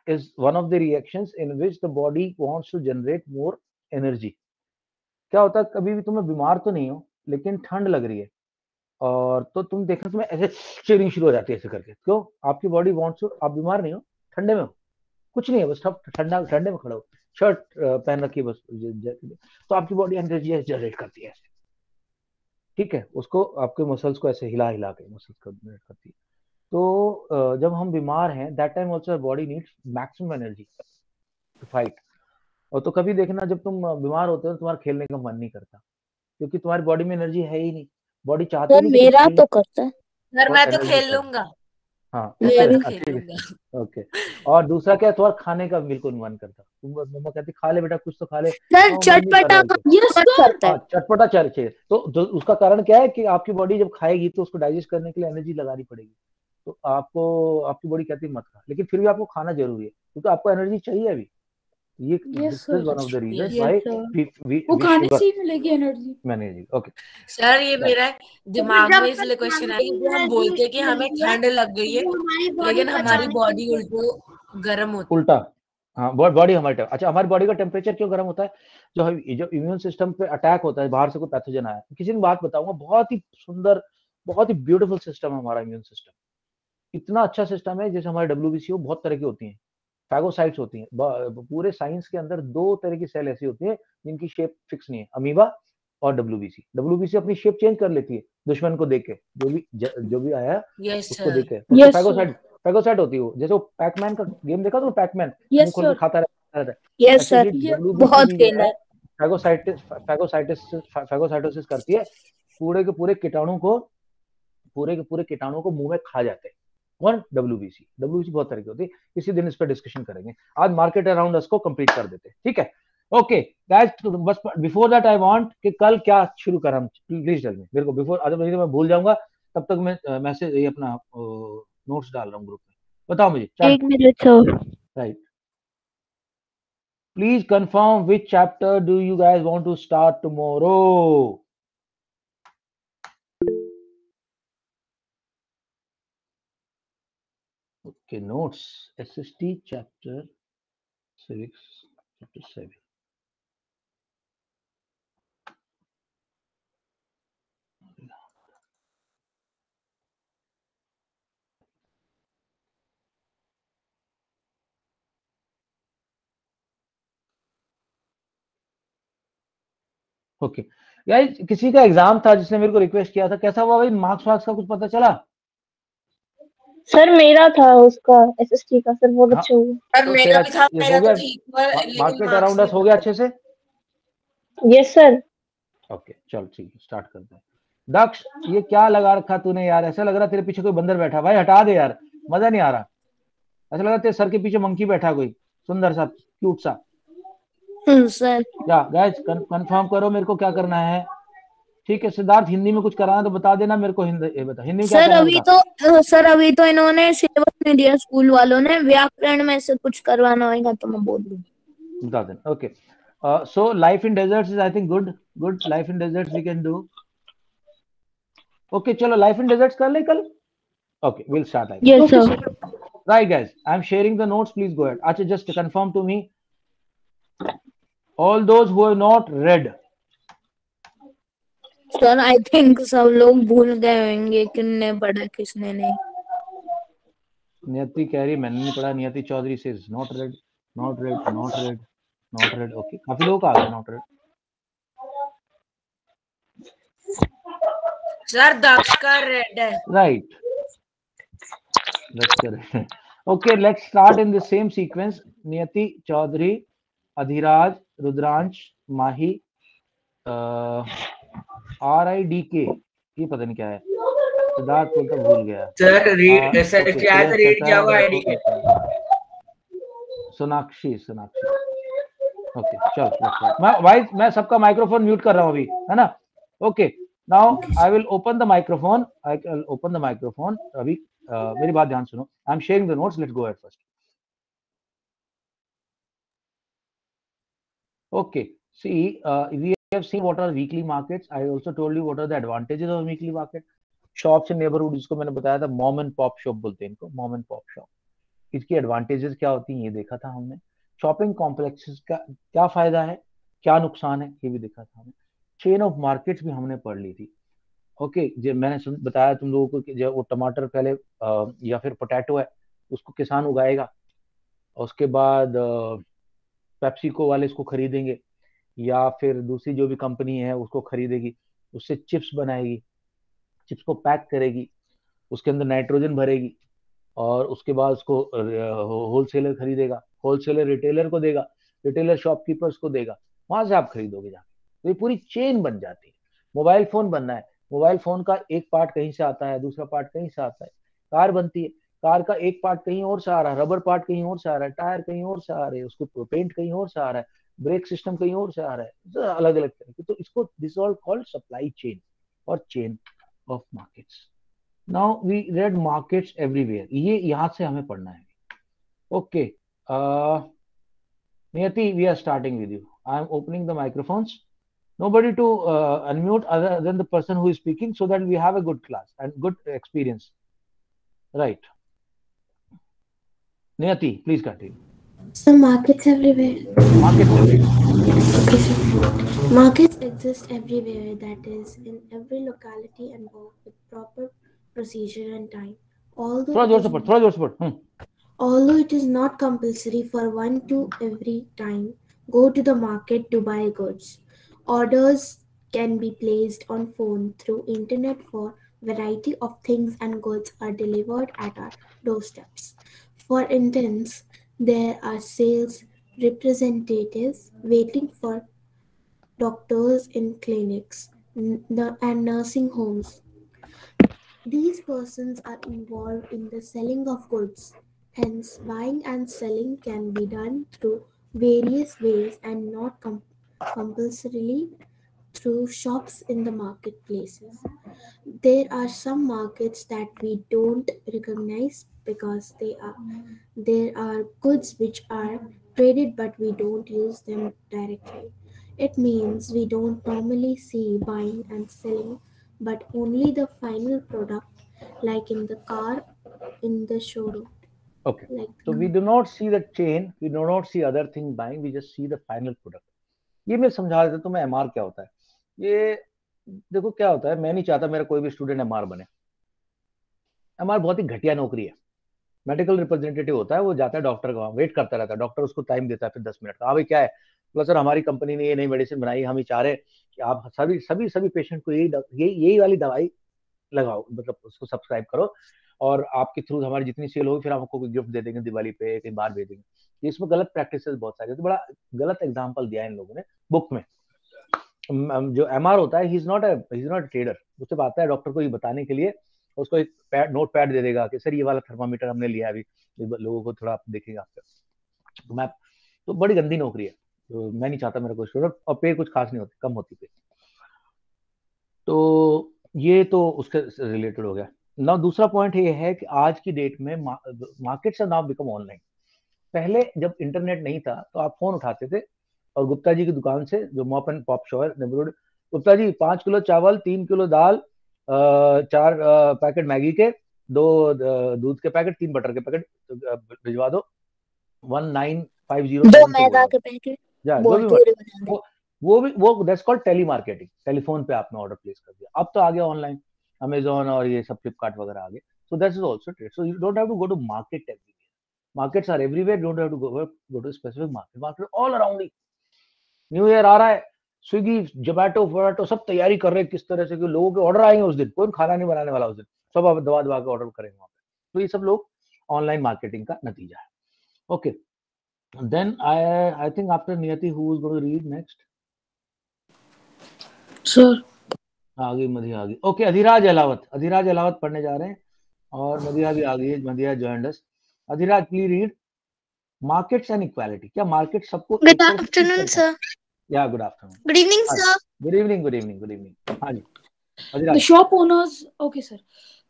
is one of the reactions in which the body wants to generate more energy. क्या होता है, कभी भी तुम्हें बीमार तो नहीं हो लेकिन ठंड लग रही है और तो तुम देखना तुम्हें ऐसे शेयरिंग शुरू हो जाती है ऐसे करके, क्यों? आपकी बॉडी वांट्स टू, आप बीमार नहीं हो, ठंडे में हो, कुछ नहीं है, बस ठंडा ठंडे में खड़े हो, शर्ट पहन रखी है बस, तो आपकी बॉडी एनर्जी जनरेट करती है ऐसे, ठीक है, उसको आपके मसल्स को ऐसे हिला हिला के मसल्स को जनरेट करती है। तो जब हम बीमार हैं that time also body needs maximum energy to fight. और तो कभी देखना जब तुम बीमार होते हो तुम्हारा खेलने का मन नहीं करता क्योंकि तुम्हारी बॉडी में एनर्जी है ही नहीं, बॉडी चाहती नहीं कि मेरा तो करता है सर, मैं तो खेल लूंगा। हाँ मैं भी ओके। और दूसरा क्या, तुम्हारा खाने का बिल्कुल मन करता, तुम मम्मा कहती खा ले बेटा कुछ तो खा ले, सर चटपटा करता है, चटपटा चाहिए। तो उसका कारण क्या है कि आपकी बॉडी जब खाएगी तो उसको डाइजेस्ट करने के लिए एनर्जी लगानी पड़ेगी, तो आपको आपकी बॉडी कहती है मत खा, लेकिन फिर भी आपको खाना जरूरी है क्योंकि आपको एनर्जी चाहिए अभी। ये this is one of the reasons why वो खाने से ही मिलेगी एनर्जी। ओके सर, ये मेरा दिमाग में इसलिए क्वेश्चन है कि हम बोलते हैं कि हमें ठंड लग गई है लेकिन हमारी बॉडी उल्टो गर्म होती है। उल्टा, हाँ, बॉडी हमारे, अच्छा हमारी बॉडी का टेम्परेचर क्यों गर्म होता है? जो इम्यून सिस्टम पे अटैक होता है, बाहर से कोई पैथोजन आया, किसी दिन बात बताऊंगा, बहुत ही सुंदर, बहुत ही ब्यूटीफुल सिस्टम है हमारा इम्यून सिस्टम, इतना अच्छा सिस्टम है। जैसे हमारे WBC बहुत तरह की होती हैं, फैगोसाइट्स होती हैं, पूरे साइंस के अंदर 2 तरह की सेल ऐसी होती है जिनकी शेप फिक्स नहीं है, अमीबा और WBC अपनी शेप चेंज कर लेती है दुश्मन को देख के, जो भी आया उसको देख के। फैगोसाइट होती है वो, जैसे वो पैकमैन का गेम देखा तो पैकमैन मुंह खोल के खाता रहता है, यस सर, बहुत खेला है। फैगोसाइटोसिस करती है, पूरे के पूरे कीटाणु को मुंह में खा जाते हैं। कौन? WBC बहुत तरह की होती है, इसी दिन इस पर डिस्कशन करेंगे। आज मार्केट अराउंड अस को कंप्लीट कर देते हैं, ठीक है? ओके गाइस, बस बिफोर दैट आई वांट कि कल क्या शुरू करें हम, प्लीज टेल मी, मेरे को बिफोर, अदर नहीं तो मैं भूल जाऊंगा, तब तक मैं मैसेज ये अपना नोट्स डाल रहा हूँ ग्रुप में, बताओ मुझे। 1 minute sir, right, please confirm which chapter do you guys want to start tomorrow? Okay, notes, SST chapter 6, chapter 7. Okay guys, किसी का एग्जाम था जिसने मेरे को रिक्वेस्ट किया था, कैसा हुआ भाई? मार्क्स का कुछ पता चला? सर मेरा था उसका SST का, सर बहुत अच्छा हुआ। सर मेरा भी था, मेरा तो ठीक हुआ, मार्केट अराउंड अस हो गया अच्छे से? Yes sir. ओके चल ठीक है, स्टार्ट करते हैं। दक्ष, ये क्या लगा रखा तूने यार? ऐसा लग रहा तेरे पीछे कोई बंदर बैठा, भाई हटा दे यार, मजा नहीं आ रहा। ऐसा लग रहा तेरे सर के पीछे मंकी बैठा, कोई सुंदर सा क्यूट सा। सर क्या गाइस कंफर्म करो मेरे को क्या करना है, ठीक है? सिद्धार्थ, हिंदी में कुछ कराना तो बता देना मेरे को, हिंदी बता, हिंदी में क्या सर करना? सर अभी तो इन्होंने सिलेबस में दिया स्कूल वालों ने, व्याकरण में से कुछ करवाना होगा तो मैं बोल दूंगा, बता देना। Okay, so life in deserts is I think good life in deserts we can do. Okay, चलो life in deserts कर ले कल। Okay, we'll start like yes sir. Right guys, I'm sharing the notes, please go ahead. अच्छा, just confirm to me all those who have not read. Sir I think सब लोग भूल गए होंगे किसने पढ़ा किसने नहीं। नियति कह रही मैंने नहीं पढ़ा, नियति Chaudhary says not read. Okay, काफी लोग आ गए not read. सर दक्ष का रेड है। Right. That's correct. Okay, let's start in the same sequence. Niyati, Chaudhary, Adhiraj, Rudransh, Mahi, RIDK, ये पता नहीं क्या है, सिद्धार्थ को तो भूल गया। सर रीड, सर क्या है, रीड क्या हुआ आईडी? सोनाक्षी। ओके चलो, मैं सबका माइक्रोफोन म्यूट कर रहा हूँ अभी, है ना? Okay, now I will open the microphone, अभी मेरी बात ध्यान सुनो। I am sharing the notes, let's go ahead first. Okay, see, we have seen what are weekly markets. I also told you what are the advantages of weekly market. Shops in neighborhood, जिसको मैंने बताया था mom and pop shop बोलते हैं इनको, mom and pop shop. इसकी advantages क्या होती हैं ये देखा था हमने, शॉपिंग कॉम्प्लेक्सेस का क्या फायदा है, क्या नुकसान है ये भी देखा था हमने, चेन ऑफ मार्केट्स भी हमने पढ़ ली थी। ओके, जो मैंने बताया तुम लोगों को कि जो वो टमाटर पहले या फिर पोटैटो है उसको किसान उगाएगा, उसके बाद पेप्सिको वाले इसको खरीदेंगे या फिर दूसरी जो भी कंपनी है उसको खरीदेगी, उससे चिप्स बनाएगी, चिप्स को पैक करेगी, उसके अंदर नाइट्रोजन भरेगी और उसके बाद उसको होलसेलर खरीदेगा, होलसेलर रिटेलर को देगा, रिटेलर शॉपकीपर्स को देगा, वहां से आप खरीदोगे जाके। तो ये पूरी चेन बन जाती है। मोबाइल फोन बनना है, मोबाइल फोन का एक पार्ट कहीं से आता है, दूसरा पार्ट कहीं से आता है। कार बनती है, कार का एक पार्ट कहीं और से आ रहा है, रबर पार्ट कहीं और से आ रहा है, टायर कहीं और से आ रहे हैं, उसको पेंट कहीं और से आ रहा है, ब्रेक सिस्टम कहीं और से आ रहा है, अलग अलग तरह के। तो इसको this all called supply chain और chain of markets. Now we read markets everywhere, ये यहाँ से हमें पढ़ना है। Okay, Niyati, we are starting with you. I am opening the microphones. Nobody to unmute other than the person who is speaking, so that we have a good class and good experience. Right. Niyati, please continue. So markets everywhere. Markets everywhere. Okay, sir. Markets exist everywhere, that is, in every locality and work with proper procedure and time. थोड़ा जोर से पढ़. Although it is not compulsory for one to every time go to the market to buy goods. Orders can be placed on phone through internet for variety of things and goods are delivered at our doorsteps. For instance, there are sales representatives waiting for doctors in clinics and nursing homes. These persons are involved in the selling of goods. Hence, buying and selling can be done through various ways and not compulsorily through shops in the marketplaces. There are some markets that we don't recognize because there are goods which are traded but we don't use them directly. It means we don't normally see buying and selling but only the final product, like in the car in the showroom. Okay, so we do not see the chain, we do not see other things buying, we just see the final product. ये मैं समझा देता हूँ तुम्हें MR क्या होता है। ये देखो क्या होता है, मैं नहीं चाहता मेरा कोई भी स्टूडेंट एमआर बने। एमआर बहुत ही घटिया नौकरी है। मेडिकल रिप्रेजेंटेटिव होता है, वो जाता है डॉक्टर का, वेट करता रहता है, डॉक्टर उसको टाइम देता है फिर 10 मिनट का। हाँ भाई क्या है, तो सर हमारी कंपनी ने ये नई मेडिसिन बनाई, हम ही चाह रहे कि आप सभी पेशेंट को यही वाली दवाई लगाओ, मतलब उसको सब्सक्राइब करो और आपके थ्रू हमारी जितनी सेल होगी फिर आपको कोई गिफ्ट दे देंगे, दिवाली पे कहीं बाहर भेज देंगे। इसमें गलत प्रैक्टिसेस बहुत सारे, तो बड़ा गलत एग्जांपल दिया है इन लोगों ने बुक में। जो एमआर होता है, he is not a trader. उससे आता है डॉक्टर को ये बताने के लिए, उसको एक नोट पैड दे देगा कि सर ये वाला थर्मामीटर हमने लिया अभी, लोगों को थोड़ा देखेगा आपका। तो बड़ी गंदी नौकरी है, तो मैं नहीं चाहता मेरा कोई स्टूडेंट, और पे कुछ खास नहीं होती, कम होती पे। तो ये तो उसके रिलेटेड हो गया ना। दूसरा पॉइंट ये है कि आज की डेट में markets are now become online. पहले जब इंटरनेट नहीं था तो आप फोन उठाते थे और गुप्ता जी की दुकान से, जो मॉप एंड पॉप शो है नेबरहुड, गुप्ता जी 5 किलो चावल, 3 किलो दाल, 4 पैकेट मैगी के, 2 दूध के पैकेट, 3 बटर के पैकेट भिजवा दो, 1950 2 मैदा के पैकेट, वो that's called telemarketing. Telephone पे आपने ऑर्डर प्लेस कर दिया। अब तो आ गया ऑनलाइन, अमेजोन और ये सब फ्लिपकार्ट वगैरह आ गए। So that is also trade. So you don't have to go to market everywhere. Markets are everywhere, don't have to go to specific market all around ही। न्यू ईयर आ रहा है, स्विगी, जोमैटो सब तैयारी कर रहे हैं किस तरह से कि लोगों के ऑर्डर आएंगे उस दिन, कोई खाना नहीं बनाने वाला उस दिन, सब अब दबा के ऑर्डर करेंगे वहां पे। तो ये सब लोग ऑनलाइन मार्केटिंग का नतीजा है। Okay, then I think after Niyati, who is going to read next? Sir आ गई मधिया, आ गई। ओके, अधिराज अलावत पढ़ने जा रहे हैं और मधिया भी आ गई है। Madhiya joined us. Adhiraj please read markets and equality. क्या मार्केट सबको? Good afternoon sir. या good afternoon, good evening sir. Good evening. हाँ जी, The shop owners, okay sir,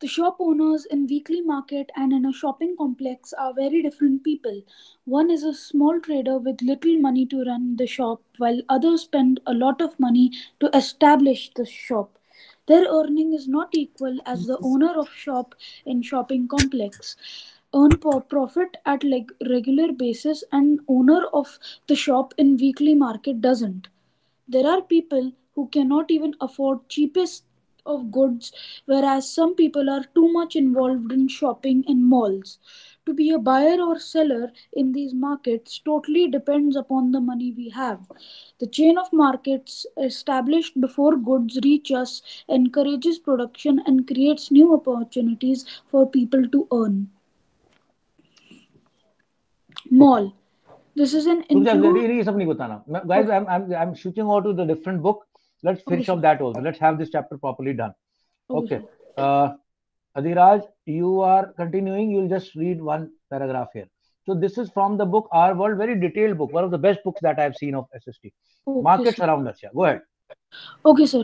the shop owners in weekly market and in a shopping complex are very different people. One is a small trader with little money to run the shop, while others spend a lot of money to establish the shop. Their earning is not equal as the owner of shop in shopping complex. earn profit at like regular basis, and owner of the shop in weekly market doesn't. There are people who cannot even afford cheapest of goods, whereas some people are too much involved in shopping in malls. To be a buyer or seller in these markets totally depends upon the money we have. The chain of markets established before goods reach us encourages production and creates new opportunities for people to earn. Mall. This is an रुक जा, include. ये सब नहीं बताना. Guys, I'm switching over to the different book. Let's finish Okay, up that also. Let's have this chapter properly done. Okay, Okay. Adhiraj, you are continuing. You'll just read one paragraph here. So this is from the book Our World, very detailed book, one of the best books that I've seen of SST. Okay, Markets sir. around us. Yeah, go ahead. Okay, sir.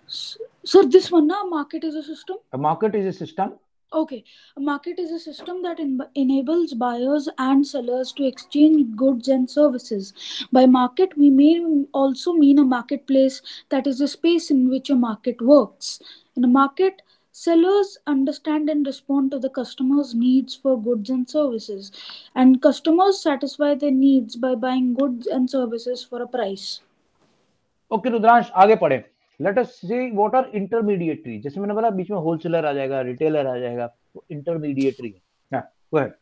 Sir, this one, na, market is a system. A market is a system. Okay, a market is a system that enables buyers and sellers to exchange goods and services. By market, we may also mean a marketplace, that is a space in which a market works. In a market, sellers understand and respond to the customer's needs for goods and services, and customers satisfy their needs by buying goods and services for a price. Okay, Rudransh आगे पढ़े. Let us see what are intermediary. जैसे मैंने बोला बीच में wholesaler आ जाएगा, retailer आ जाएगा, तो intermediary है. Yeah, go ahead.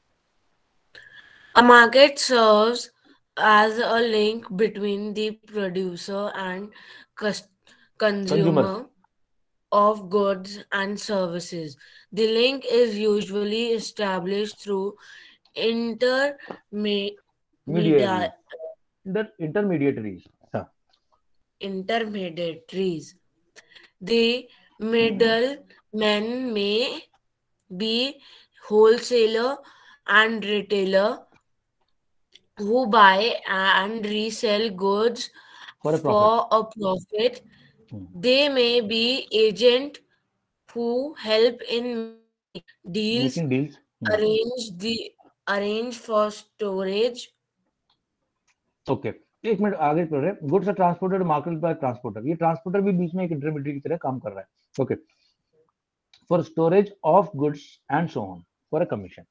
A market serves as a link between the producer and consumer of goods and services. The link is usually established through intermediaries. Intermediaries. The middlemen may be wholesaler and retailer who buy and resell goods For a for a profit. They may be agent who help in deals, Making deals. arrange for storage. Okay. एक minute आगे पढ़ रहे. Goods are transported market by transporter. ये transporter भी बीच में एक intermediary की तरह काम कर रहा है. Okay. For storage of goods and so on, for a commission.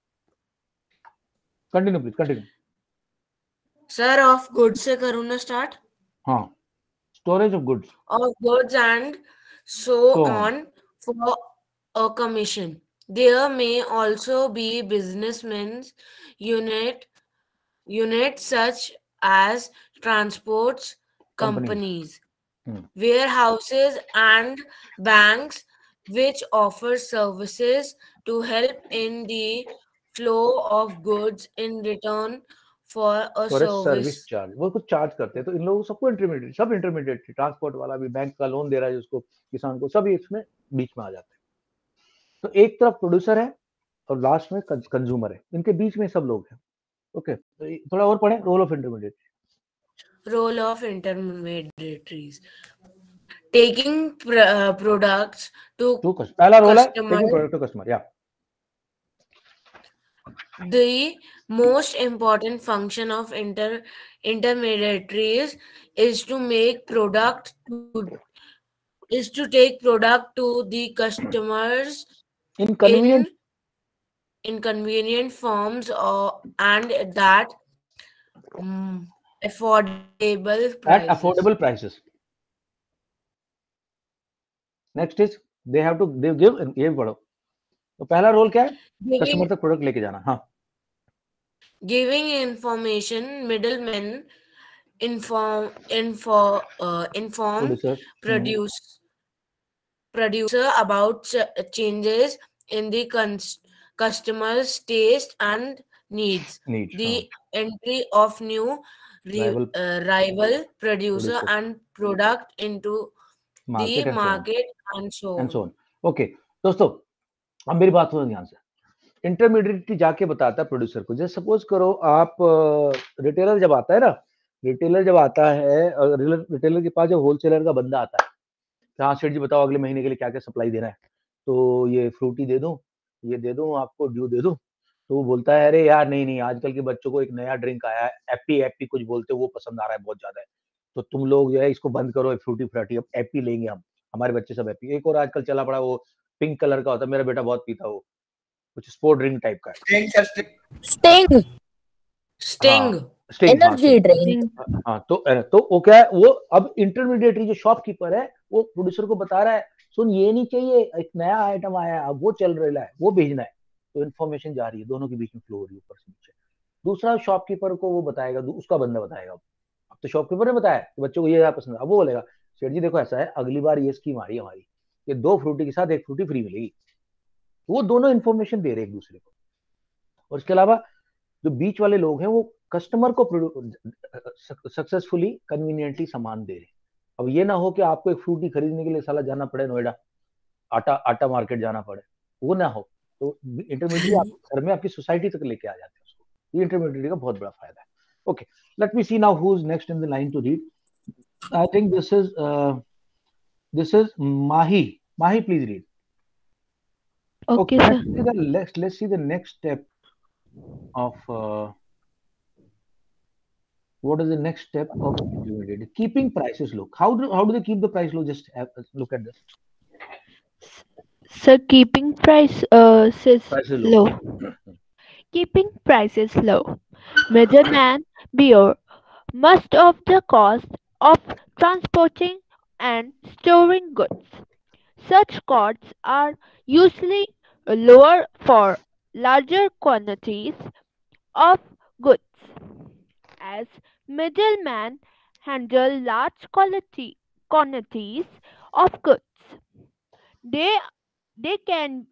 Continue, please. Continue. Sir, of goods से करूँ ना start? हाँ. Storage of goods. Of goods and so on for a commission. There may also be businessmen's units such as transports companies, warehouses and banks which offer services to help in the flow of goods in return for a service charge. वो कुछ charge करते हैं, तो इन लोगों सबको intermediate, सब intermediate, transport वाला भी बैंक का लोन दे रहा है जिसको किसान को, सभी इसमें बीच में आ जाते हैं. तो एक तरफ प्रोड्यूसर है और लास्ट में कंज्यूमर है, इनके बीच में सब लोग हैं. ओके, थोड़ा और पढ़ें. Role of intermediate. Role of intermediaries. Taking products to पहला रोल है taking product to customer. Yeah. The most important function of intermediaries is to make product to take product to the customers in convenient forms and that affordable prices. Next is they give. ये पढ़ो. तो पहला role क्या है? Customer तक product लेके जाना. हाँ. Giving information, middlemen inform producer about changes in the customer's taste and needs. The entry of new rival producer and product into the market and so on. Okay, दोस्तों, अब मेरी बात सुनो ध्यान से. इंटरमीडिएट जाके बताता है प्रोड्यूसर को. जैसे सपोज करो आप रिटेलर जब आता है ना, रिटेलर के पास जो होलसेलर का बंदा आता है, हाँ सेठ जी बताओ अगले महीने के लिए क्या क्या सप्लाई देना है, तो ये फ्रूटी दे दूं, ये दे दूं, आपको ड्यू दे दूं. तो वो बोलता है अरे यार नहीं, आजकल के बच्चों को एक नया ड्रिंक आया है, एप्पी कुछ बोलते हैं, वो पसंद आ रहा है बहुत ज्यादा है, तो तुम लोग जो है इसको बंद करो, फ्रूटी फ्राटी, अब एप्पी लेंगे हम, हमारे बच्चे सब एप्पी. एक और आजकल चला पड़ा वो पिंक कलर का होता है, मेरा बेटा बहुत पीता वो, कुछ स्पोर्ट ड्रिंक टाइप का है। स्टिंग स्टिंग स्टिंग, हाँ एनर्जी ड्रिंक। हाँ, तो वो क्या है, वो अब इंटरमीडिएटरी जो शॉपकीपर है वो प्रोड्यूसर को बता रहा है, सुन ये नहीं चाहिए, एक नया आइटम आया है, अब वो चल रहा है, वो भेजना है। तो इन्फॉर्मेशन जा रही है, दोनों के बीच में फ्लो हो रही है ऊपर से नीचे। दूसरा शॉपकीपर को वो बताएगा, उसका बंदा बताएगा। अब तो शॉपकीपर ने बताया कि बच्चों को ये पसंद है, अब वो बोलेगा सेठ जी देखो ऐसा है, अगली बार ये स्कीम आ रही है हमारी, ये 2 फ्रूटी के साथ 1 फ्रूटी फ्री मिलेगी। वो दोनों इन्फॉर्मेशन दे रहे एक दूसरे को। और इसके अलावा जो बीच वाले लोग हैं वो कस्टमर को सक्सेसफुली कन्वीनियंटली सामान दे रहे हैं। अब ये ना हो कि आपको एक फ्रूटी खरीदने के लिए साला जाना पड़े नोएडा, आटा मार्केट जाना पड़े, वो ना हो। तो इंटरमीडिएट आप घर में आपकी सोसाइटी तक लेके आ जाते हैं उसको। ये इंटरमीडिएट का बहुत बड़ा फायदा है। Okay, let me see now who is next in the line to read. I think this is Mahi. Mahi, please read. Okay, sir. Let's see the next step of what is the next step of intermediate? Keeping prices low. How do they keep the price low? Just look at this. Sir, keeping prices low. Keeping prices low. Middleman bear most of the cost of transporting and storing goods. Such costs are usually lower for larger quantities of goods, as middlemen handle large quantities of goods. They can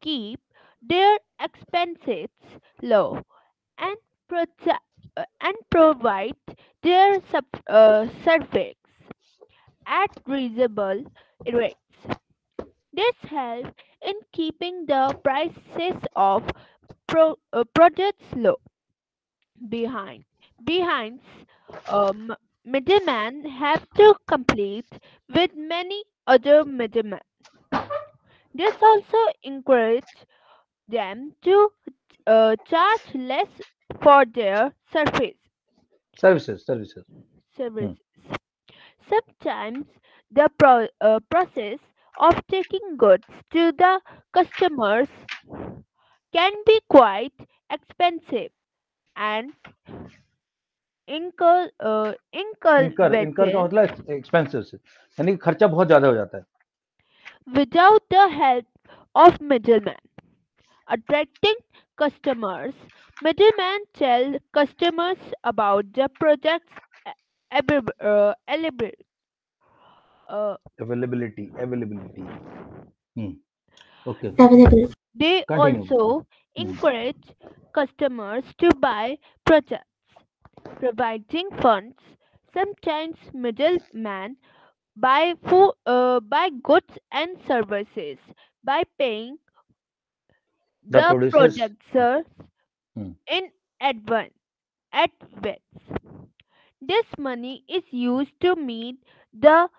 keep their expenses low and provide their service at reasonable rates. This helps in keeping the prices of products low. Behind middlemen have to compete with many other middlemen. This also encourages them to charge less for their services. Sometimes the process of taking goods to the customers can be quite expensive and incur का मतलब expenses, यानी कि खर्चा बहुत ज्यादा हो जाता है। Without the help of middlemen attracting customers, middlemen tell customers about the product's availability. Okay. They also encourage customers to buy products, providing funds. Sometimes middlemen buy goods and services by paying the producers in advance. This money is used to meet the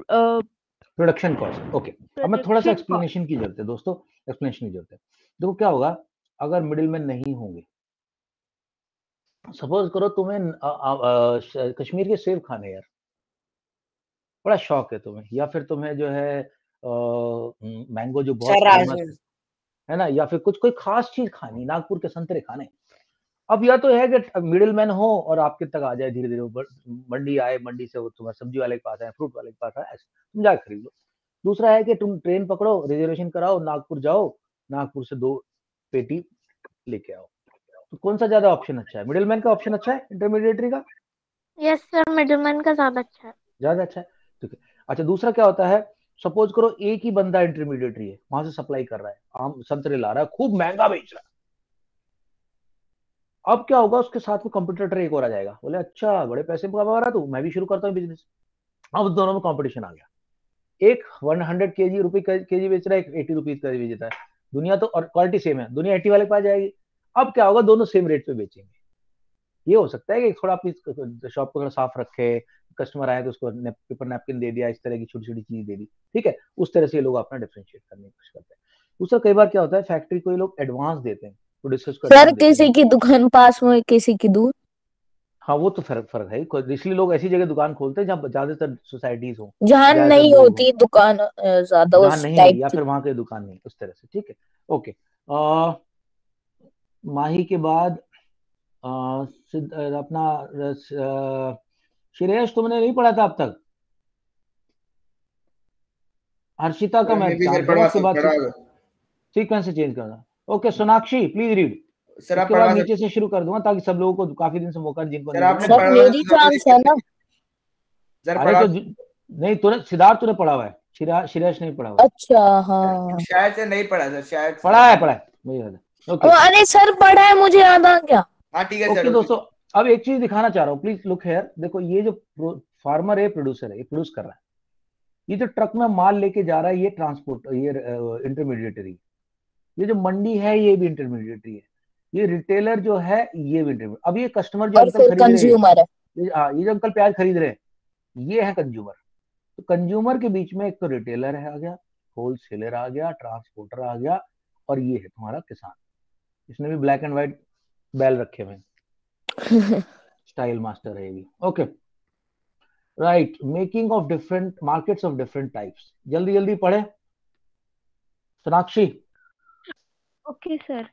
production cost. Okay, अब मैं थोड़ा सा explanation की जरूरत है दोस्तों, explanation की जरूरत है। देखो क्या होगा अगर मिडिलमैन नहीं होंगे। सपोज करो तुम्हें कश्मीर के सेब खाने यार बड़ा शौक है तुम्हें, या फिर तुम्हें जो है मैंगो जो बहुत फेमस है ना, या फिर कोई खास चीज खानी, नागपुर के संतरे खाने। अब या तो है कि मिडिलमैन हो और आपके तक आ जाए धीरे धीरे, मंडी आए, मंडी से वो तुम्हारे सब्जी वाले के पास आए, फ्रूट वाले के पास आए, ऐसे तुम जाकर खरीद लो। दूसरा है कि तुम ट्रेन पकड़ो, रिजर्वेशन कराओ, नागपुर जाओ, नागपुर से 2 पेटी लेके आओ। तो कौन सा ज्यादा ऑप्शन अच्छा है? मिडिलमैन का ऑप्शन अच्छा है इंटरमीडिएटरी का? यस सर, मिडिलमैन का ज्यादा अच्छा है। ज्यादा अच्छा है, ठीक है। अच्छा, दूसरा क्या होता है, सपोज करो एक ही बंदा इंटरमीडिएटरी है, वहां से सप्लाई कर रहा है, आम संतरे ला रहा है, खूब महंगा बेच रहा है। अब क्या होगा, उसके साथ में कंपटीटर एक और आ जाएगा, बोले अच्छा बड़े पैसे कमा रहा तू, मैं भी शुरू करता हूँ बिजनेस। अब दोनों में कंपटीशन आ गया, एक 100 रुपए बेच रहा है, एक 80 रुपीज का बेचता है। दुनिया तो, और क्वालिटी सेम है, दुनिया 80 वाले के पास जाएगी। अब क्या होगा, दोनों सेम रेट पे बेचेंगे। ये हो सकता है कि थोड़ा अपनी शॉप को थोड़ा साफ रखे, कस्टमर आए तो उसको पेपर नैपकिन दे दिया, इस तरह की छोटी छोटी चीज दे दी, ठीक है। उस तरह से लोग अपना डिफरेंशिएट करने की कोशिश करते हैं। दूसरा, कई बार क्या होता है, फैक्ट्री को लोग एडवांस देते हैं तो डिस्कस करते हैं, सर किसी की दुकान पास में, किसी की दूर। हाँ, वो तो फर्क है, इसलिए लोग ऐसी जगह दुकान खोलते हैं जहाँ ज्यादातर सोसाइटीज हो, जहाँ नहीं होती दुकान ज्यादा, जहाँ नहीं है, या फिर वहां की दुकान नहीं, उस तरह से, ठीक है। ओके, माही के बाद अपना श्रेयस तुमने नहीं पढ़ा था अब तक? हर्षिता का मैं जानता हूँ, उसके बाद सीक्वेंस से चेंज करना। Okay Sonakshi please read. Sir आप उसके बाद नीचे से शुरू कर दूंगा ताकि सब लोगों को काफी दिन से मौका जिनको सर मेरी चांस है ना। अरे तो नहीं, तूने सिद्धार्थ तूने पढ़ा हुआ है, श्रेयस नहीं पढ़ा हुआ। अच्छा हाँ शायद से नहीं पढ़ा सर, शायद पढ़ा है मुझे याद है। ओके अरे सर पढ़ा है, मुझे याद आ गया। हाँ ठीक है सर। ओके दोस्तों, अब एक चीज दिखाना चाह रहा हूँ, प्लीज लुक हियर। देखो ये जो फार्मर है, प्रोड्यूसर है, ये प्रोड्यूस कर रहा है। ये जो ट्रक में माल लेके जा रहा है, ये ट्रांसपोर्ट, ये इंटरमीडिएटरी। ये जो मंडी है, ये भी इंटरमीडिएटरी है। ये रिटेलर जो है, ये भी इंटरमीडिएट। अब ये कस्टमर जो अंकल खरीद कंज्यूमर है, ये जो अंकल प्याज खरीद रहे हैं, ये है कंज्यूमर। तो कंज्यूमर के बीच में एक तो रिटेलर है आ गया, होलसेलर आ गया, ट्रांसपोर्टर आ गया, और ये है तुम्हारा किसान। इसने भी ब्लैक एंड व्हाइट बैल रखे हुए हैं। स्टाइल मास्टर है ये भी। Okay right, making of different markets of different types. जल्दी जल्दी पढ़े Sonakshi. Okay, sir.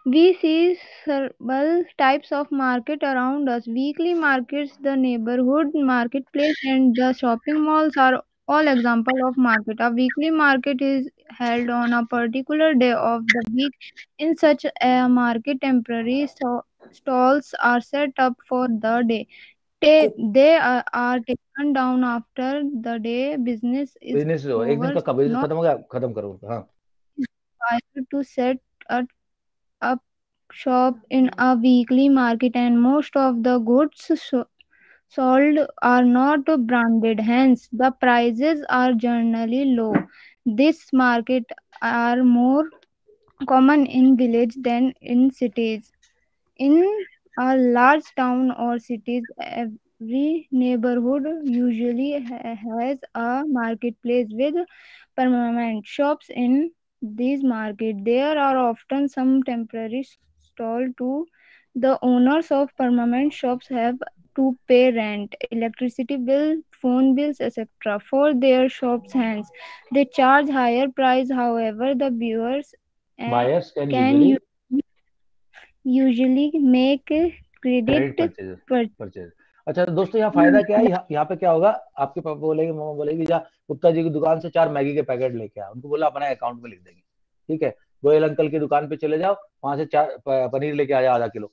We see several types of market around us. Weekly markets, the neighborhood marketplace, and the shopping malls are all examples of market. A weekly market is held on a particular day of the week. In such a market, temporary stalls are set up for the day. They are taken down after the day business is over. एक दिन का business खत्म हो गया, खत्म करो। हाँ, to set up shop in a weekly market, and most of the goods sold are not branded, hence the prices are generally low. This market are more common in village than in cities. In a large town or cities, every neighborhood usually has a marketplace with permanent shops. In these markets, there are often some temporary stall too. The owners of permanent shops have to pay rent, electricity bill, phone bills, etc. for their shops. Hence, they charge higher price. However, the buyers can usually make credit purchase। अच्छा दोस्तों, यहाँ फायदा क्या है? यहाँ पे क्या होगा, आपके पापा बोलेंगे, मम्मा बोलेगी, जा गुप्ता जी की दुकान से 4 मैगी के पैकेट लेके आ। उनको बोला अपना अकाउंट में लिख देंगे, ठीक है। गोयल अंकल की दुकान पे चले जाओ, वहां से 4 पनीर लेके आ जाओ, आधा किलो,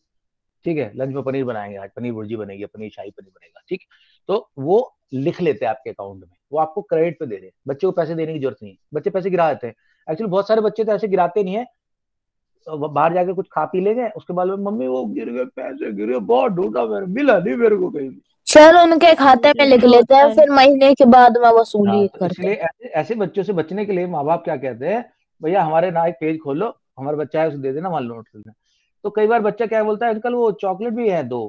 ठीक है। लंच में पनीर बनाएंगे, आज पनीर भुर्जी बनेगी, पनीर शाही पनीर बनेगा, ठीक। तो वो लिख लेते हैं आपके अकाउंट में, वो आपको क्रेडिट पे दे रहे हैं। बच्चे को पैसे देने की जरूरत नहीं है, बच्चे पैसे गिरा देते हैं। एक्चुअली बहुत सारे बच्चे तो ऐसे गिराते नहीं है, बाहर जाके कुछ खा पी लेंगे, उसके बाद में मम्मी वो गिर गए, पैसे गिर गए, बहुत ढूंढा, मेरे मिला नहीं मेरे को कहीं। सर उनके खाते में लिख लेते हैं, फिर महीने के बाद में वसूली करते हैं। इसलिए ऐसे बच्चों से बचने के लिए माँ बाप क्या कहते हैं, भैया हमारे ना एक पेज खोलो, हमारा बच्चा है उसे दे देना, मान लो। तो कई बार बच्चा क्या बोलता है, अंकल वो चॉकलेट भी है 2।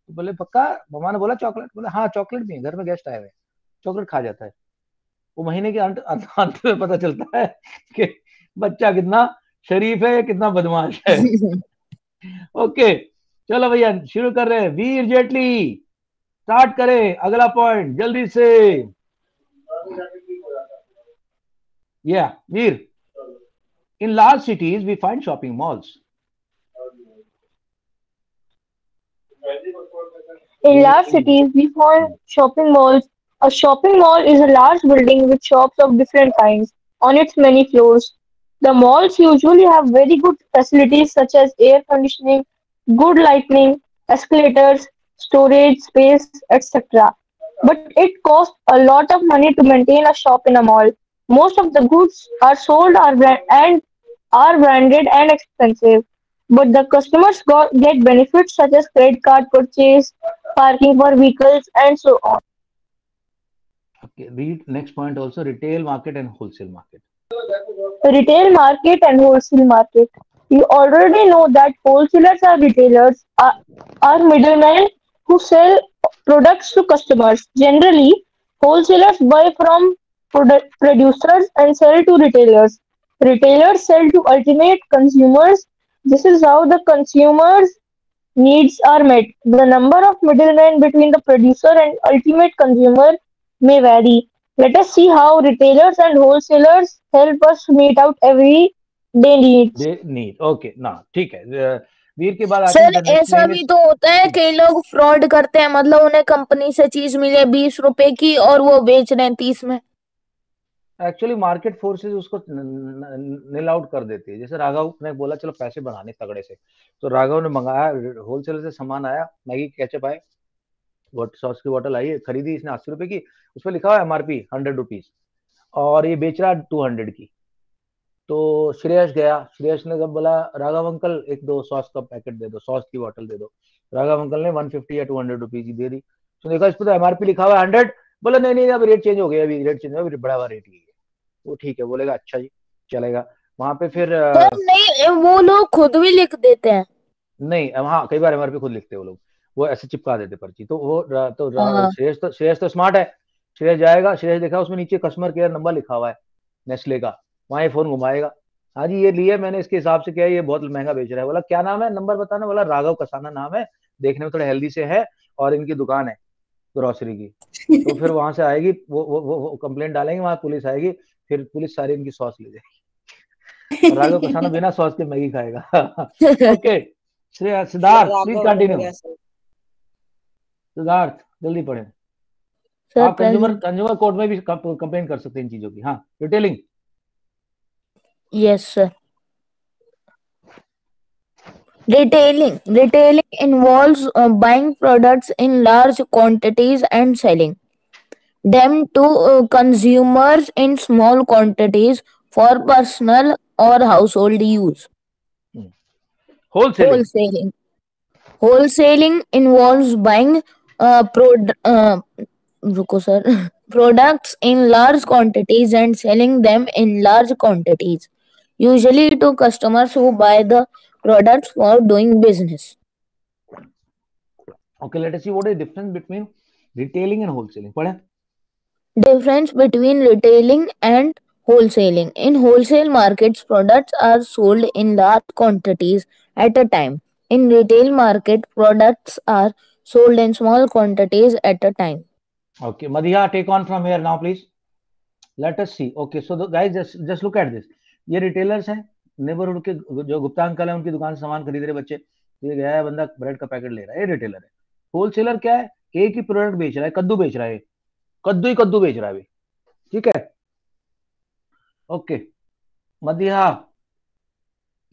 तो बोले पक्का? मम्मा ने बोला चॉकलेट? बोले हाँ चॉकलेट भी है, घर में गेस्ट आए हुए, चॉकलेट खा जाता है। वो महीने के अंत में पता चलता है कि बच्चा कितना शरीफ है, कितना बदमाश है। ओके चलो भैया शुरू कर रहे हैं। वीर जेटली स्टार्ट करें, अगला पॉइंट जल्दी से। या Veer, in large cities we find shopping malls. In large cities, we find shopping malls. A shopping mall is a large building with shops of different kinds on its many floors. The malls usually have very good facilities such as air conditioning, good lighting, escalators, storage space, etc. But it costs a lot of money to maintain a shop in a mall. Most of the goods are sold and are branded and expensive. But the customers get benefits such as credit card purchase, parking for vehicles, and so on. Okay, read next point also, retail market and wholesale market. Retail market and wholesale market. You already know that wholesalers or retailers are middlemen who sell products to customers. Generally, wholesalers buy from producers and sell to retailers. Retailers sell to ultimate consumers. This is how the consumers' needs are met. The number of middlemen between the producer and ultimate consumer may vary. Let us see how retailers and wholesalers help us meet out every they need. They need, okay ना, ठीक है। वीर के बाद आते sir हैं the next ऐसा name भी is- तो होता है, कई लोग फ्रॉड करते हैं, मतलब उन्हें कंपनी से चीज मिली है 20 रुपए की और वो बेच रहे हैं 30 में। एक्चुअली मार्केट फोर्सेस उसको नील आउट कर देती है। जैसे राघव ने बोला चलो पैसे बनाने तगड़े से, तो राघव ने मंगाया, होलसेलर से सामान आया, मैगी केचप आए, सॉस की बोतल आई है, खरीदी इसने 80 रुपए की, उस पर लिखा हुआ एमआरपी 100 रुपीज, और ये बेच रहा 200 की। तो श्रेयस गया, श्रेयस ने जब बोला राघव अंकल एक दो सॉस का पैकेट दे दो, सॉस की बोतल दे दो, राघव अंकल ने 150 या 200 रुपीज की दे दी। तो देखा इस पर तो एमआरपी लिखा हुआ है 100, बोला नहीं नहीं अब रेट चेंज हो गया, अभी रेट चेंज हो गया, बड़ा हुआ रेट ही है। वो ठीक है, बोलेगा अच्छा जी चलेगा। वहां पे फिर सर नहीं, वो लोग खुद भी लिख देते हैं। नहीं, हाँ कई बार एमआरपी खुद लिखते हैं वो लोग, वो ऐसे चिपका देते पर्ची। तो वो हाँ। श्रेयस तो स्मार्ट है, श्रेयस जाएगा, श्रेयस देखा उसमें नीचे कस्टमर केयर नंबर लिखा हुआ है नेस्ले का, वहां ये फोन घुमाएगा, हाँ जी ये लिया मैंने, इसके हिसाब से क्या है, ये बहुत महंगा बेच रहा है। बोला क्या नाम है, नंबर बताना, बोला राघव कसाना नाम है, देखने में थोड़ा हेल्दी से है, और इनकी दुकान है ग्रोसरी की। तो फिर वहां से आएगी वो कंप्लेंट डालेंगे, वहां पुलिस आएगी, फिर पुलिस सारी इनकी सॉस ले जाएगी, और राघव कसाना बिना सॉस के मैगी खाएगा। Okay Siddharth please continue. Siddharth जल्दी पढ़े। आप कंज्यूमर कोर्ट में भी कंप्लेन कर सकते हैं इन चीजों की। हाँ retailing. Yes sir. Retailing involves buying products in large quantities and selling them to consumers in small quantities for personal or household use. Wholesaling involves buying products in large quantities and selling them in large quantities, usually to customers who buy the products for doing business. Okay, let us see what is the difference between retailing and wholesaling. पढ़े? Difference between retailing and wholesaling. In wholesale markets, products are sold in large quantities at a time. In retail market, products are sold in small quantities at a time. Okay, Madhya, take on from here now, please. Let us see. Okay, so the guys, just look at this. ये retailers हैं, neighbourhood के जो Gupta uncle है उनकी दुकान से सामान खरीद रहे बच्चे, ये गया है बंदा ब्रेड का पैकेट ले रहा है, ये रिटेलर है। होलसेलर क्या है, एक ही प्रोडक्ट बेच रहा है, कद्दू बेच रहा है, कद्दू ही कद्दू बेच रहा है, ठीक है। ओके मध्या,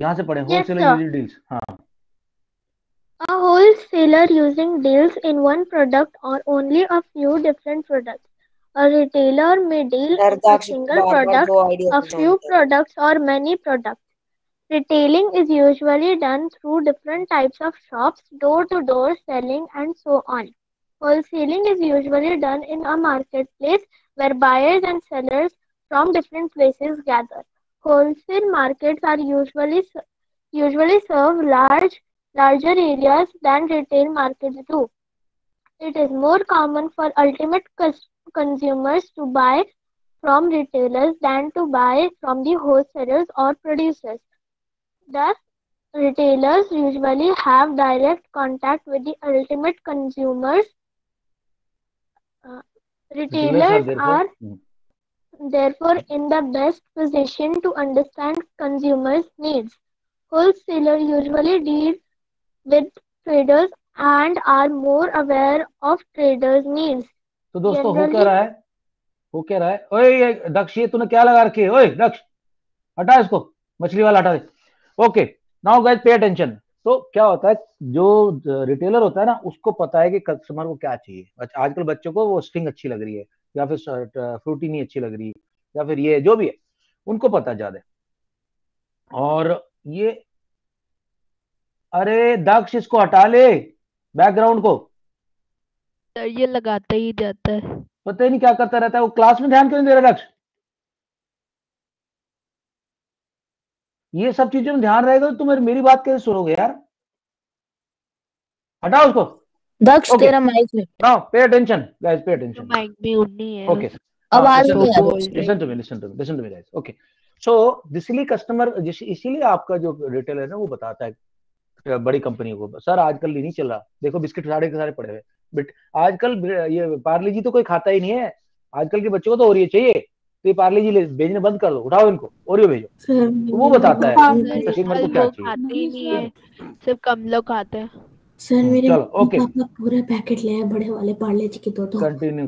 यहाँ से पढ़े। Wholesaler using deals. हाँ, A wholesaler using deals in one product or only a few different products. A retailer may deal in a single product, a few products, or many products. Retailing is usually done through different types of shops, door-to-door selling, and so on. Wholesaling is usually done in a marketplace where buyers and sellers from different places gather. Wholesale markets are usually serve larger areas than retail markets do. It is more common for ultimate consumers to buy from retailers than to buy from the wholesalers or producers. Thus, retailers usually have direct contact with the ultimate consumers. Retailers are therefore in the best position to understand consumers' needs. Wholesalers usually deal with traders and are more aware of traders' needs. तो दोस्तों हो क्या रहा है, ओए दक्ष ये तूने क्या लगा रखी है, ओए दक्ष हटा इसको, मछली वाला हटा दे। Okay now guys pay attention. तो क्या होता है, जो रिटेलर होता है ना, उसको पता है कि कस्टमर को क्या चाहिए। आजकल बच्चों को वो स्ट्रिंग अच्छी लग रही है, या फिर फ्रूटी नहीं अच्छी लग रही है, या फिर ये जो भी है उनको पता ज्यादा। और ये अरे दक्ष इसको हटा ले बैकग्राउंड को, ये लगाता ही जाता है, पता ही नहीं क्या करता रहता है वो। क्लास में ध्यान क्यों नहीं दे रहा दक्ष? ये सब चीजों में ध्यान रहेगा तो तुम मेरी बात कैसे सुनोगे यार? हटाओ उसको। दक्ष तेरा माइक में। Now pay attention guys, pay attention. Mic भी उड़नी है। ओके आवाज नहीं आ रही। Listen to me guys. Okay so इसीलिए कस्टमर, इसीलिए आपका जो रिटेलर है ना वो बताता है बड़ी कंपनियों को, सर आजकल नहीं चल रहा, देखो बिस्किट सारे के सारे पड़े हुए, बट आजकल ये पार्ले जी तो कोई खाता ही नहीं है, आजकल के बच्चों को तो ओरियो चाहिए, तो ये पार्ले जी भेजने बंद कर दो, उठाओ इनको, ओरियो भेजो। तो वो बताता है कस्टमर को क्या चाहिए। खाते ही नहीं है, सिर्फ कम लोग खाते हैं। सर मेरे चलो ओके, पापा पूरा पैकेट ले आए बड़े वाले पार्ले जी के दो। कंटिन्यू।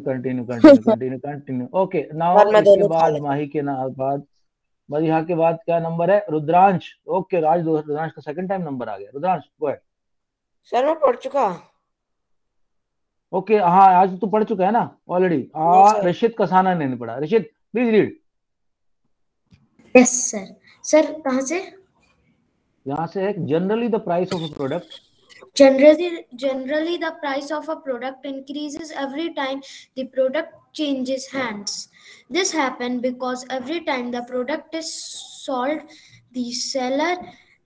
ओके नाउ इसके बाद माही के बाद यहाँ के बाद क्या नंबर है? रुद्रांश। ओके रुद्रांश का सेकंड टाइम नंबर आ गया। Rudransh go ahead. सर मैं पढ़ चुका। ओके हाँ, आज तू पढ़ चुका है ना ऑलरेडी। ऋषित कसाना ने नहीं पढ़ा। Rishit please read. Yes sir. Sir कहाँ से? यहाँ से है generally the price of a product Generally, the price of a product increases every time the product changes hands. This happens because every time the product is sold, the seller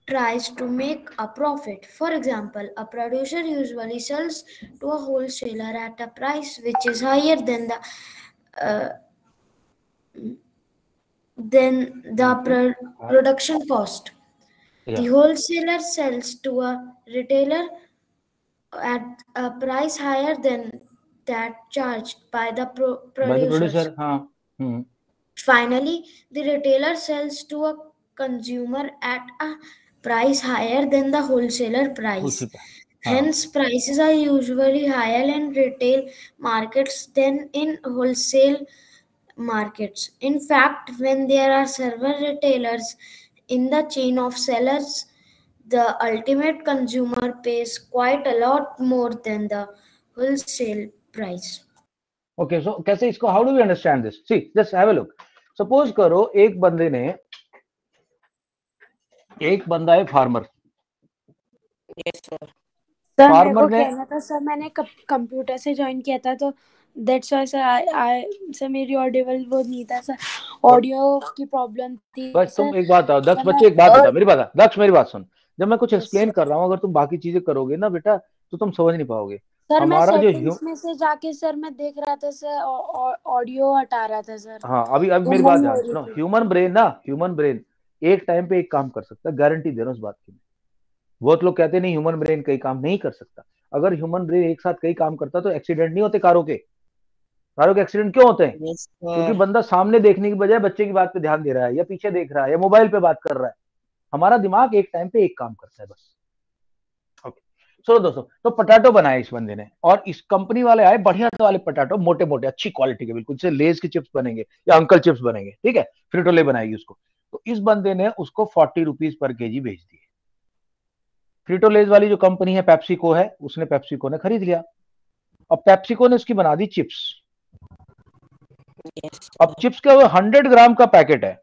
tries to make a profit. For example, a producer usually sells to a wholesaler at a price which is higher than the production cost. The wholesaler sells to a retailer at a price higher than that charged by the producer. Finally, the retailer sells to a consumer at a price higher than the wholesaler price. Hence, prices are usually higher in retail markets than in wholesale markets. In fact, when there are several retailers in the chain of sellers, the ultimate consumer pays quite a lot more than the wholesale price. Okay, so कैसे इसको, how do we understand this? See, just have a look. Suppose करो एक बंदा है farmer. yes, sir मेरे को कहना था सर, मैंने कंप्यूटर से ज्वाइन किया था तो दैट्स व्हाई सर मेरी ऑडिबल वो नहीं था सर, ऑडियो की प्रॉब्लम थी। बस तुम एक बात बताओ दक्ष, बच्चे एक बात बता, मेरी बात सुन। जब मैं कुछ एक्सप्लेन कर रहा हूँ, अगर तुम बाकी चीजें करोगे ना बेटा तो तुम समझ नहीं पाओगे। सर हमारा मैं सेटिंग्स में से जाके सर मैं देख रहा था सर, ऑडियो हटा रहा था सर। हाँ अभी मेरी बात ध्यान सुनो। ह्यूमन ब्रेन एक टाइम पे एक काम कर सकता है, गारंटी दे रहा हूँ इस बात की। बहुत लोग कहते नहीं ह्यूमन ब्रेन कई काम नहीं कर सकता। अगर ह्यूमन ब्रेन एक साथ कई काम करता तो एक्सीडेंट नहीं होते कारों के एक्सीडेंट क्यों होते हैं? क्योंकि बंदा सामने देखने की बजाय बच्चे की बात पे ध्यान दे रहा है, या पीछे देख रहा है, या मोबाइल पे बात कर रहा है। हमारा दिमाग एक टाइम पे एक काम करता है बस। ओके चलो दोस्तों, तो पोटैटो बनाए इस बंदे ने, और इस कंपनी वाले आए बढ़िया वाले पोटैटो, मोटे मोटे अच्छी क्वालिटी के, बिल्कुल जैसे लेज के चिप्स बनेंगे या अंकल चिप्स बनेंगे, ठीक है, फ्रिटोले बनाएगी उसको। तो इस बंदे ने उसको 40 रुपीज पर केजी भेज दिए। फ्रिटोलेज वाली जो कंपनी है पेप्सिको है, उसने पेप्सिको ने खरीद लिया। अब पेप्सिको ने उसकी बना दी चिप्स। अब चिप्स का 100 ग्राम का पैकेट है,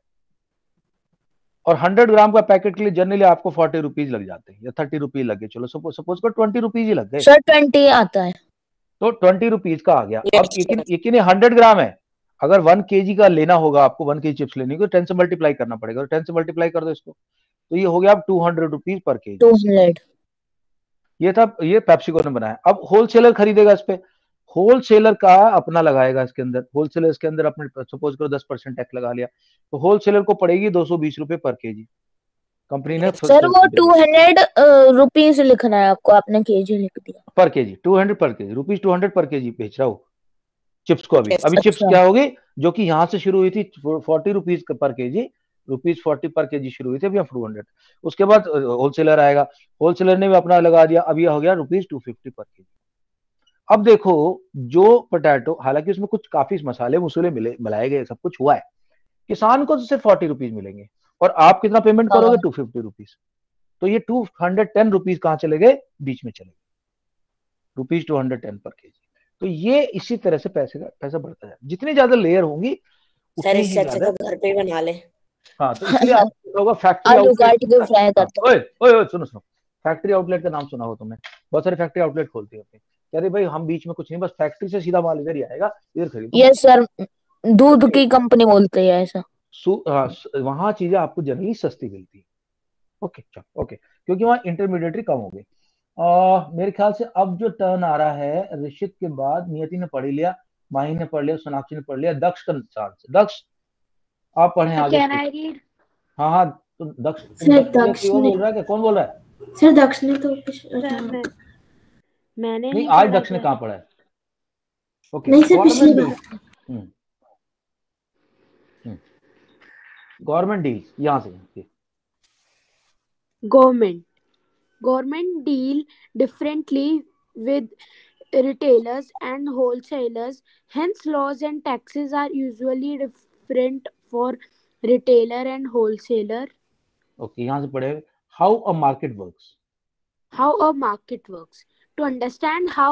और 100 ग्राम का पैकेट के लिए जनरली आपको 40 रुपीज लग जाते हैं, या 30 रुपीज लगे, चलो सपोज को 20 रुपीज ही लग गए। सर 20 आता है तो 20 रुपीज का आ गया। अब यकीन 100 ग्राम है, अगर 1 केजी का लेना होगा आपको, 1 केजी चिप्स लेनी होगी, 10 से मल्टीप्लाई करना पड़ेगा। 10 से मल्टीप्लाई कर दो इसको, तो ये हो गया अब 200 रुपीज पर केजी। 200 ये पेप्सिको ने बनाया। अब होलसेलर खरीदेगा इस पे, होलसेलर का अपना लगाएगा इसके अंदर, होलसेलर इसके अंदर अपने सपोज करो 10% टैक्स लगा लिया, तो होलसेलर को पड़ेगी 220 रुपए पर केजी। कंपनी ने सर वो 200 रुपीज लिखना है आपको, आपने केजी लिख दिया। पर केजी 200 पर केजी, रुपीज 200 पर केजी बेच रहा हूँ चिप्स को। अभी चिप्स क्या होगी, जो कि यहाँ से शुरू हुई थी 40 रुपीज पर केजी, रुपीज 40 पर केजी शुरू हुई थी, अभी 200। उसके बाद होलसेलर आएगा, होलसेलर ने भी अपना लगा दिया, अभी हो गया रुपीज 250 पर केजी। अब देखो जो पोटैटो, हालांकि उसमें कुछ काफी मसाले मसूले मिलाए गए, सब कुछ हुआ है, किसान को तो सिर्फ 40 रुपीज मिलेंगे, और आप कितना पेमेंट करोगे? 250 रुपीज। तो ये 210 रुपीज कहाँ चले गए? बीच में चले गए, रुपीज 210 पर केजी। तो ये इसी तरह से पैसा बढ़ता है। जितनी ज्यादा लेयर होंगी सर इससे अच्छा तो घर पे बना ले। हाँ तो इसलिए आपको फैक्ट्री आउटलेट, सुनो फैक्ट्री आउटलेट का नाम सुना हो तुमने? बहुत सारे फैक्ट्री आउटलेट खोलती है अपने, अरे भाई हम बीच में कुछ नहीं, बस फैक्ट्री से सीधा माल इधर ही आएगा, इधर खरीदो। यस सर, दूध की कंपनी बोलते हैं ऐसा। वहां चीजें आपको जनरली सस्ती मिलती है। ओके चलो ओके, क्योंकि वहां इंटरमीडिएटरी कम हो गई। मेरे ख्याल से अब जो टर्न आ रहा है, ऋषित के बाद नियति ने पढ़ लिया, माही ने पढ़ लिया, सोनाक्षी ने पढ़ लिया, दक्ष का चांस। दक्ष आप पढ़े आगे। हाँ तो दक्ष बोल रहा है, कौन बोल रहा है? सर दक्ष ने तो मैंने नहीं, आज दक्ष ने कहाँ पढ़ा है? ओके नहीं सर, पिछली बार। गवर्नमेंट डील्स, यहाँ से Government deal differently with retailers and wholesalers. Hence, laws and taxes are usually different for retailer and wholesaler. Okay, यहाँ से पढ़े how a market works. How a market works. To understand how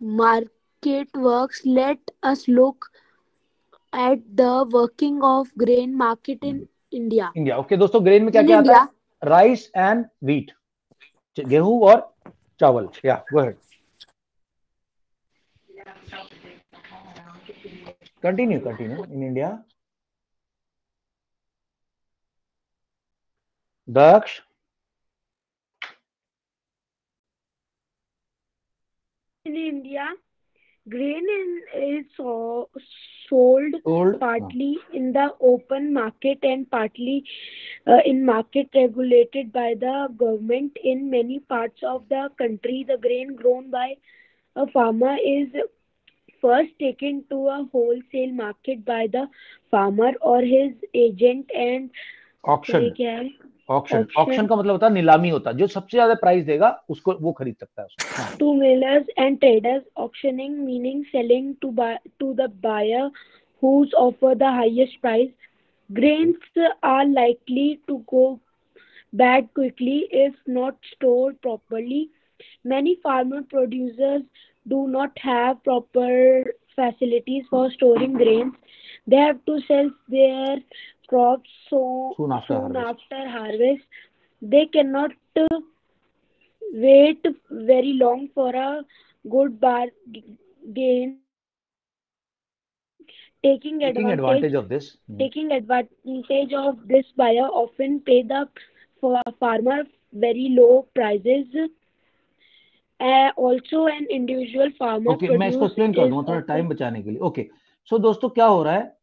market works, let us look at the working of grain market in India. India, okay दोस्तों, grain में क्या क्या आता है? Rice and wheat, गेहूं और चावल। या go ahead, continue in India. Daksh, in India, grain is sold partly in the open market and partly in market regulated by the government. In many parts of the country, the grain grown by a farmer is first taken to a wholesale market by the farmer or his agent and auction का मतलब होता है नीलामी होता है, जो सबसे ज्यादा प्राइस देगा उसको वो खरीद सकता है उसको। To millers and traders, auctioning meaning selling to the buyer who's offer the highest price. Grains are likely to go bad quickly if not stored properly. Many farmer producers do not have proper facilities for storing grains. They have to sell their crops soon after harvest. They cannot wait very long for a good bargain. Taking advantage of this buyer often pay the farmer very low prices. Also an individual farmer मैं इसको explain कर दूंगा थोड़ा time बचाने के लिए। Okay, सो दोस्तों क्या हो रहा है,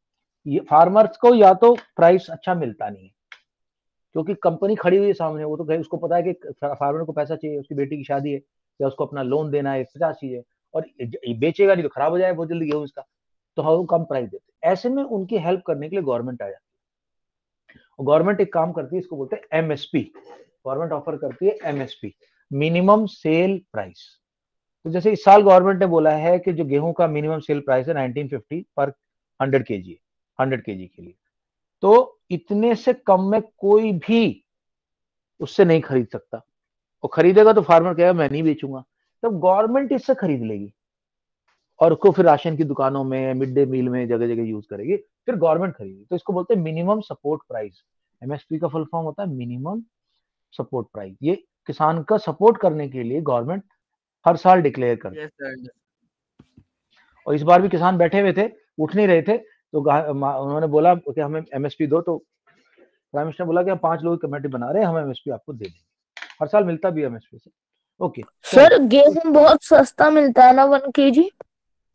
ये फार्मर्स को या तो प्राइस अच्छा मिलता नहीं है क्योंकि कंपनी खड़ी हुई है सामने, वो तो उसको पता है कि फार्मर को पैसा चाहिए, उसकी बेटी की शादी है या उसको अपना लोन देना है, एक्स्ट्रा चाहिए, और बेचेगा नहीं तो खराब हो जाए बहुत जल्दी गेहूं इसका, तो हम कम प्राइस देते। ऐसे में उनकी हेल्प करने के लिए गवर्नमेंट आ जाती है, और गवर्नमेंट एक काम करती है, इसको बोलते हैं एमएसपी। गवर्नमेंट ऑफर करती है एमएसपी, मिनिमम सेल प्राइस। तो जैसे इस साल गवर्नमेंट ने बोला है कि जो गेहूं का मिनिमम सेल प्राइस है 1950 पर 100 केजी, 100 केजी के लिए, तो इतने से कम में कोई भी उससे नहीं खरीद सकता, और खरीदेगा तो फार्मर कहेगा मैं नहीं बेचूंगा, तब गवर्नमेंट इससे खरीद लेगी और उसको फिर राशन की दुकानों में, मिड डे मील में जगह जगह यूज करेगी, फिर गवर्नमेंट खरीदेगी। तो इसको बोलते हैं मिनिमम सपोर्ट प्राइस। एमएसपी का फुल फॉर्म होता है मिनिमम सपोर्ट प्राइस। ये किसान का सपोर्ट करने के लिए गवर्नमेंट हर साल डिक्लेयर करती है। और इस बार भी किसान बैठे हुए थे, उठ नहीं रहे थे, तो उन्होंने बोला कि हमें एमएसपी दो, तो प्राइम मिनिस्टर ने बोला कि हम 5 लोगों की कमेटी बना रहे हैं, हम एमएसपी आपको दे देंगे। हर साल मिलता भी है एमएसपी से। ओके सर, गेहूं बहुत सस्ता मिलता है ना 1 केजी?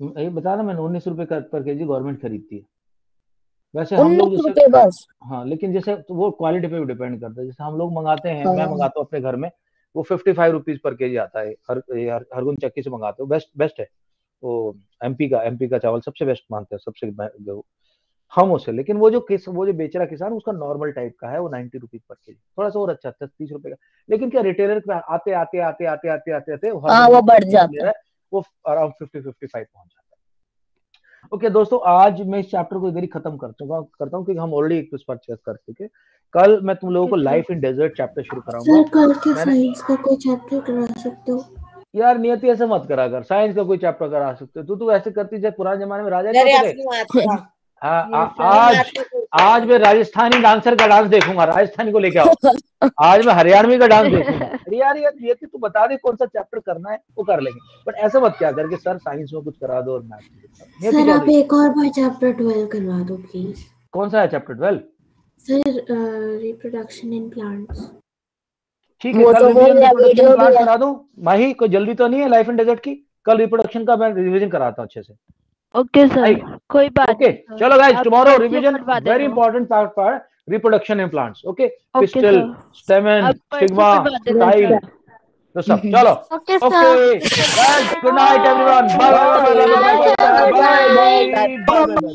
ये बता रहा मैं, 19 रुपए पर केजी गवर्नमेंट खरीदती है। वैसे हम लोग जैसे बस, हाँ, लेकिन जैसे तो वो क्वालिटी पे भी डिपेंड करता है। जैसे हम लोग मंगाते हैं, मैं मंगाता हूँ अपने घर में, वो 55 रुपीज पर केजी आता है। हरगुन चक्की से मंगाते हो, बेस्ट है वो। एमपी का चावल सबसे बेस्ट मानते हैं, सबसे हम उसे। लेकिन वो जो बेच रहा किसान, उसका नॉर्मल टाइप का है, वो 90 रुपीज पर केजी, थोड़ा सा और अच्छा 30 रुपए का। लेकिन क्या रिटेलर पे आते वो बढ़ जाता है, वो अराउंड 50-55 पहुंच जाता है। ओके दोस्तों, आज मैं इस चैप्टर को इधर ही खत्म करता हूँ क्योंकि हम ऑलरेडी एक पर चेक कर चुके। कल मैं तुम लोगों को लाइफ इन डेजर्ट चैप्टर शुरू कराऊंगा। कल के साइंस का कोई चैप्टर करा सकते हो यार? नियति ऐसे मत करा कर, साइंस का कोई चैप्टर करा सकते हो। तू ऐसे करती जैसे पुराने जमाने में राजा। आज मैं राजस्थानी डांसर का डांस देखूंगा, राजस्थानी को लेके आओ। आज मैं हरियाणवी का डांस देखूंगा। यार नियति तू बता दे कौन सा चैप्टर करना है, वो कर लेंगे, बट ऐसा मत क्या करके सर साइंस में कुछ करा दो और मैथ। सर आप एक और बार चैप्टर 12 करवा दो प्लीज। कौन सा है chapter 12? Sir reproduction in plants. ठीक है, कल रिप्रोडक्शन प्लांट करा दूं। माही कोई जल्दी तो नहीं है लाइफ इन डेजर्ट की? कल रिप्रोडक्शन का मैं रिवीजन कराता हूं अच्छे से। ओके सर, कोई बात ओके चलो guys, tomorrow revision, very important part reproduction in plants. Okay, pistil, stamen, stigma, style, तो सब चलो Okay, okay sir. Good night everyone bye bye bye bye bye bye bye bye bye.